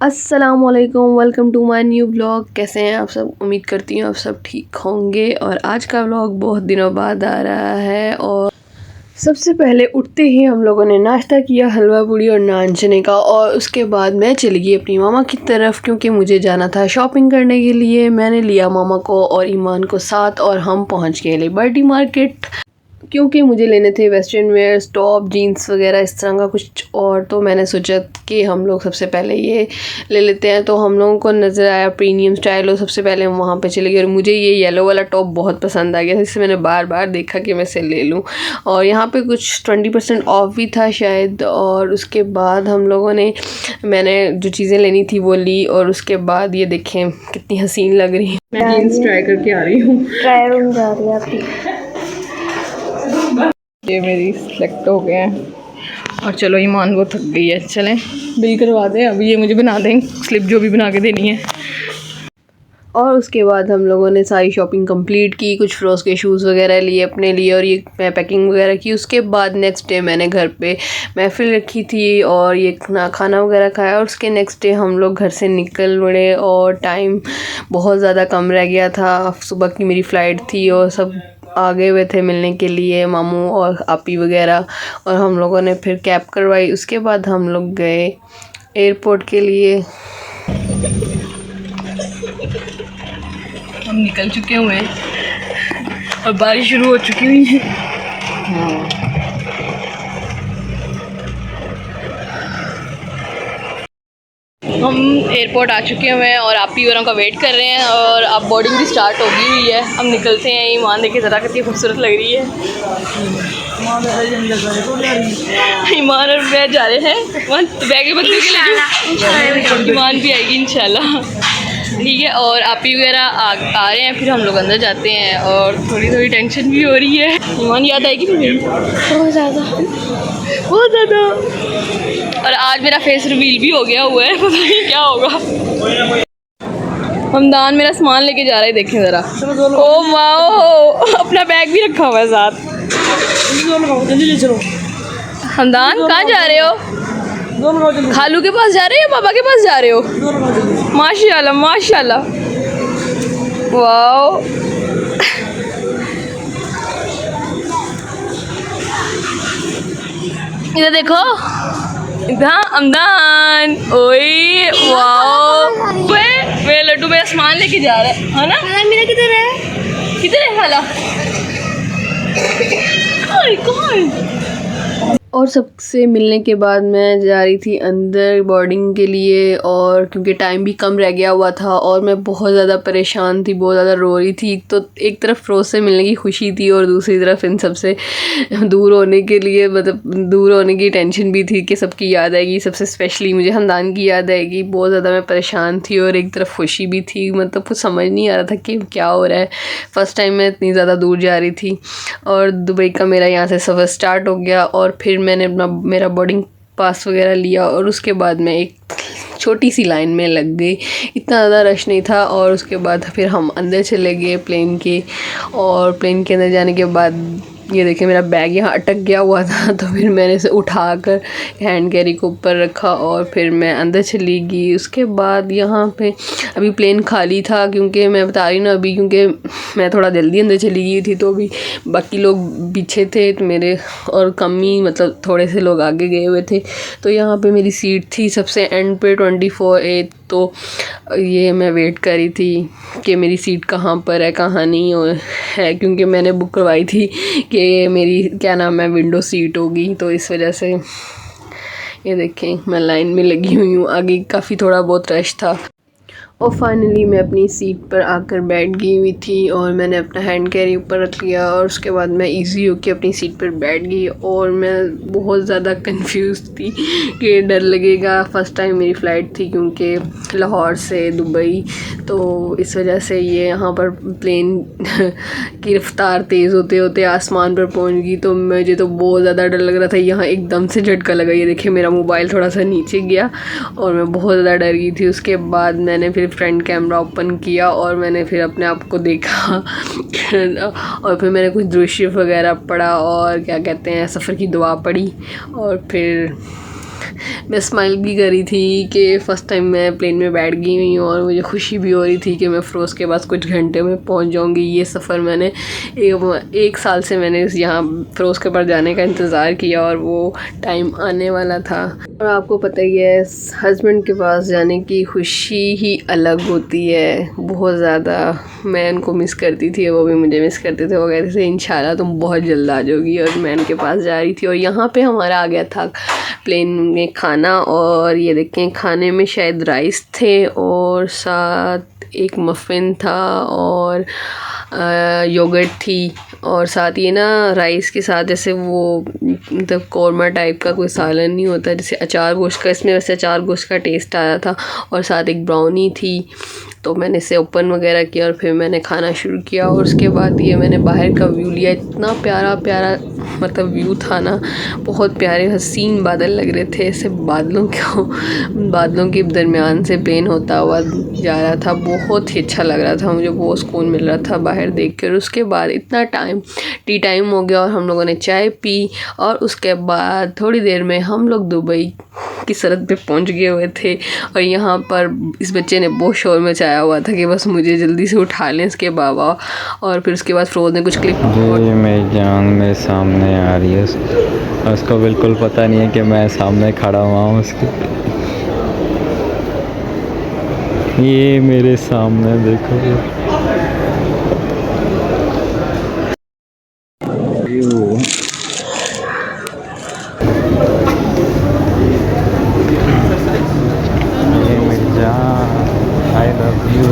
अस्सलामुअलैकुम, welcome to my new vlog. कैसे हैं आप सब? उम्मीद करती हूँ आप सब ठीक होंगे। और आज का व्लॉग बहुत दिनों बाद आ रहा है। और सबसे पहले उठते ही हम लोगों ने नाश्ता किया, हलवा पूड़ी और नान चने का। और उसके बाद मैं चली गई अपनी मामा की तरफ क्योंकि मुझे जाना था शॉपिंग करने के लिए। मैंने लिया मामा को और ईमान को साथ और हम पहुँच गए लिबर्टी मार्केट क्योंकि मुझे लेने थे वेस्टर्न वेयर्स, टॉप, जीन्स वगैरह इस तरह का कुछ। और तो मैंने सोचा कि हम लोग सबसे पहले ये ले लेते हैं। तो हम लोगों को नज़र आया प्रीमियम स्टाइल और सबसे पहले हम वहाँ पे चले गए। और मुझे ये येलो वाला टॉप बहुत पसंद आ गया, इससे मैंने बार बार देखा कि मैं इसे ले लूँ। और यहाँ पे कुछ 20% ऑफ भी था शायद। और उसके बाद हम लोगों ने मैंने जो चीज़ें लेनी थी वो ली। और उसके बाद ये देखें कितनी हसीन लग रही है। मैं जीन्स ट्राई करके आ रही हूँ। ट्रायल रूम जा रही है आपकी। ये मेरी सेलेक्ट हो गए हैं। और चलो ईमान वो थक गई है, चलें बिल करवा दें। अभी ये मुझे बना दें स्लिप जो भी बना के देनी है। और उसके बाद हम लोगों ने सारी शॉपिंग कंप्लीट की, कुछ फ्रोज के शूज़ वगैरह लिए अपने लिए और ये मैं पैकिंग वगैरह की। उसके बाद नेक्स्ट डे मैंने घर पे महफिल रखी थी और ये खाना वगैरह खाया। और उसके नेक्स्ट डे हम लोग घर से निकल पड़े और टाइम बहुत ज़्यादा कम रह गया था। सुबह की मेरी फ़्लाइट थी और सब आ गए हुए थे मिलने के लिए, मामू और आपी वगैरह। और हम लोगों ने फिर कैब करवाई। उसके बाद हम लोग गए एयरपोर्ट के लिए। हम निकल चुके हुए हैं और बारिश शुरू हो चुकी हुई है। हम एयरपोर्ट आ चुके हुए हैं और आप ही वालों का वेट कर रहे हैं। और अब बोर्डिंग भी स्टार्ट हो गई हुई है। हम निकलते हैं। ईमान देखिए ज़रा कितनी खूबसूरत लग रही है। ईमान और मैं जा रहे हैं बैग बंदे के लिए। ईमान भी आएगी इंशाल्लाह, ठीक है। और आप ही वगैरह आ रहे हैं, फिर हम लोग अंदर जाते हैं। और थोड़ी थोड़ी टेंशन भी हो रही है। ईमान याद आएगी मुझे बहुत ज़्यादा, बहुत ज़्यादा। और आज मेरा फेस रिवील भी हो गया हुआ है, पता नहीं क्या होगा। हमदान मेरा सामान लेके जा रहा है, देखें ज़रा। ओ वाओ, अपना बैग भी रखा हुआ है साथ। हमदान कहाँ जा रहे हो? खालू के पास जा रहे हो या पापा के पास जा रहे हो? माशाल्लाह माशाल्लाह, वाओ। इधर देखो, इधर हमदान, ओए वाओ। वे लड्डू मेरा सामान लेके जा रहा है ना? मेरा किधर है? किधर है खाला? कौन? और सबसे मिलने के बाद मैं जा रही थी अंदर बोर्डिंग के लिए। और क्योंकि टाइम भी कम रह गया हुआ था और मैं बहुत ज़्यादा परेशान थी, बहुत ज़्यादा रो रही थी। तो एक तरफ फ़िरोज़ से मिलने की खुशी थी और दूसरी तरफ इन सब से दूर होने के लिए, मतलब दूर होने की टेंशन भी थी कि सबकी याद आएगी, सबसे स्पेशली मुझे हमदान की याद आएगी। बहुत ज़्यादा मैं परेशान थी और एक तरफ खुशी भी थी। मतलब कुछ समझ नहीं आ रहा था कि क्या हो रहा है। फ़र्स्ट टाइम मैं इतनी ज़्यादा दूर जा रही थी। और दुबई का मेरा यहाँ से सफ़र स्टार्ट हो गया। और फिर मैंने अपना मेरा बोर्डिंग पास वगैरह लिया और उसके बाद मैं एक छोटी सी लाइन में लग गई। इतना ज़्यादा रश नहीं था। और उसके बाद फिर हम अंदर चले गए प्लेन के। और प्लेन के अंदर जाने के बाद ये देखिए मेरा बैग यहाँ अटक गया हुआ था, तो फिर मैंने इसे उठाकर हैंड कैरी को ऊपर रखा और फिर मैं अंदर चली गई। उसके बाद यहाँ पे अभी प्लेन खाली था क्योंकि मैं बता रही हूँ ना, अभी क्योंकि मैं थोड़ा जल्दी अंदर चली गई थी तो अभी बाकी लोग पीछे थे तो मेरे, और कम ही मतलब थोड़े से लोग आगे गए हुए थे। तो यहाँ पे मेरी सीट थी सबसे एंड पे 24A। तो ये मैं वेट कर रही थी कि मेरी सीट कहाँ पर है, कहाँ नहीं है, क्योंकि मैंने बुक करवाई थी कि मेरी क्या नाम है विंडो सीट होगी। तो इस वजह से ये देखें मैं लाइन में लगी हुई हूँ। आगे काफ़ी थोड़ा बहुत रश था। और फाइनली मैं अपनी सीट पर आकर बैठ गई हुई थी और मैंने अपना हैंड कैरी ऊपर रख लिया। और उसके बाद मैं इजी होकर अपनी सीट पर बैठ गई। और मैं बहुत ज़्यादा कंफ्यूज थी कि डर लगेगा। फ़र्स्ट टाइम मेरी फ़्लाइट थी क्योंकि लाहौर से दुबई, तो इस वजह से ये यहाँ पर प्लेन की रफ़्तार तेज़ होते होते आसमान पर पहुँच गई। तो मुझे तो बहुत ज़्यादा डर लग रहा था। यहाँ एकदम से झटका लगा, ये देखिए मेरा मोबाइल थोड़ा सा नीचे गया और मैं बहुत ज़्यादा डर गई थी। उसके बाद मैंने फिर फ्रंट कैमरा ओपन किया और मैंने फिर अपने आप को देखा और फिर मैंने कुछ दृश्य वगैरह पढ़ा और क्या कहते हैं सफ़र की दुआ पढ़ी। और फिर मैं स्माइल भी करी थी कि फ़र्स्ट टाइम मैं प्लेन में बैठ गई हुई हूँ और मुझे खुशी भी हो रही थी कि मैं फ़िरोज़ के पास कुछ घंटे में पहुँच जाऊँगी। ये सफ़र मैंने एक साल से मैंने यहाँ फ़िरोज़ के पास जाने का इंतज़ार किया और वो टाइम आने वाला था। और आपको पता ही है हस्बैंड के पास जाने की खुशी ही अलग होती है, बहुत ज़्यादा। मैं उनको मिस करती थी, वो भी मुझे मिस करते थे। वो कहते थे इंशाल्लाह तुम बहुत जल्द आ जाओगी, और मैं उनके पास जा रही थी। और यहाँ पे हमारा आ गया था प्लेन में खाना, और ये देखें खाने में शायद राइस थे और साथ एक मफ़िन था और योगर्ट थी, और साथ ये ना राइस के साथ जैसे वो मतलब कौरमा टाइप का कोई सालन नहीं होता जैसे अचार गोश्त का, इसमें वैसे अचार गोश्त का टेस्ट आया था। और साथ एक ब्राउनी थी, तो मैंने इसे ओपन वगैरह किया और फिर मैंने खाना शुरू किया। और उसके बाद ये मैंने बाहर का व्यू लिया, इतना प्यारा प्यारा मतलब व्यू था ना, बहुत प्यारे हसीन बादल लग रहे थे। ऐसे बादलों के दरमियान से प्लेन होता हुआ जा रहा था, बहुत ही अच्छा लग रहा था मुझे, बहुत सुकून मिल रहा था बाहर देख कर। उसके बाद इतना टी टाइम हो गया और हम लोगों ने चाय पी, और उसके बाद थोड़ी देर में हम लोग दुबई की सरहद पे पहुंच गए हुए थे। और यहाँ पर इस बच्चे ने बहुत शोर मचाया हुआ था कि बस मुझे जल्दी से उठा लें इसके बाबा। और फिर उसके बाद फ़िरोज़ ने कुछ क्लिप, ये मेरी जान मेरे सामने आ रही है, उसको बिल्कुल पता नहीं है कि मैं सामने खड़ा हुआ हूँ उसके। ये मेरे सामने देखो ये मेरी जान, आई लव यू,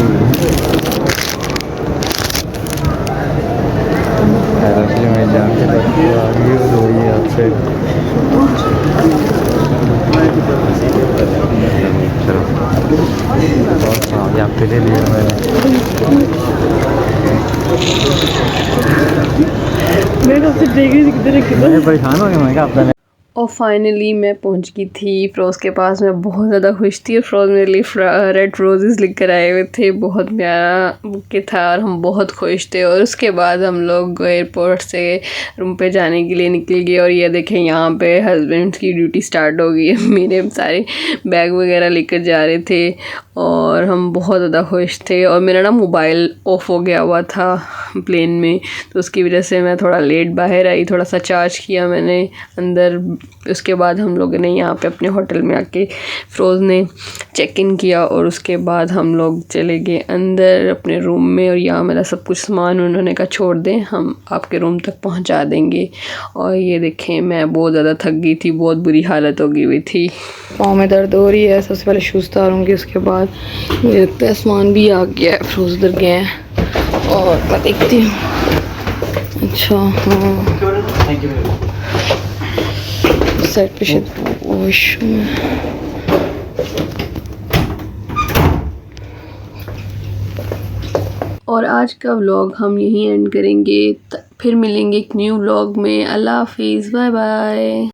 मैं जान के लड़की आ गई हो रही है आपसे। चलो और आपके लिए लिया मैंने परेशान हो गया मैं क्या आपका। और फाइनली मैं पहुंच गई थी फ़िरोज़ के पास। मैं बहुत ज़्यादा खुश थी, और फ़िरोज़ मेरे लिए रेड रोज़ेज़ लिख कर आए हुए थे, बहुत प्यारा बुके था और हम बहुत खुश थे। और उसके बाद हम लोग एयरपोर्ट से रूम पे जाने के लिए निकल गए। और ये देखें यहाँ पे हस्बैंड की ड्यूटी स्टार्ट हो गई है, मेरे सारे बैग वगैरह लेकर जा रहे थे और हम बहुत ज़्यादा खुश थे। और मेरा ना मोबाइल ऑफ़ हो गया हुआ था प्लेन में, तो उसकी वजह से मैं थोड़ा लेट बाहर आई, थोड़ा सा चार्ज किया मैंने अंदर। उसके बाद हम लोगों ने यहाँ पे अपने होटल में आके फ़िरोज़ ने चेक इन किया, और उसके बाद हम लोग चले गए अंदर अपने रूम में। और यहाँ मेरा सब कुछ सामान उन्होंने कहा छोड़ दें, हम आपके रूम तक पहुँचा देंगे। और ये देखें मैं बहुत ज़्यादा थक गई थी, बहुत बुरी हालत हो गई हुई थी, पाँव में दर्द हो रही है। सबसे पहले शूज़ उतारूँगी, उसके बाद मुझे लगता है सामान भी आ गया है, फ़िरोज़ उधर गए हैं और मैं देखती हूँ। अच्छा हाँ, साइड पे शायद वॉशरूम है। और आज का व्लॉग हम यहीं एंड करेंगे, फिर मिलेंगे एक न्यू व्लॉग में। अल्लाह हाफिज़, बाय बाय।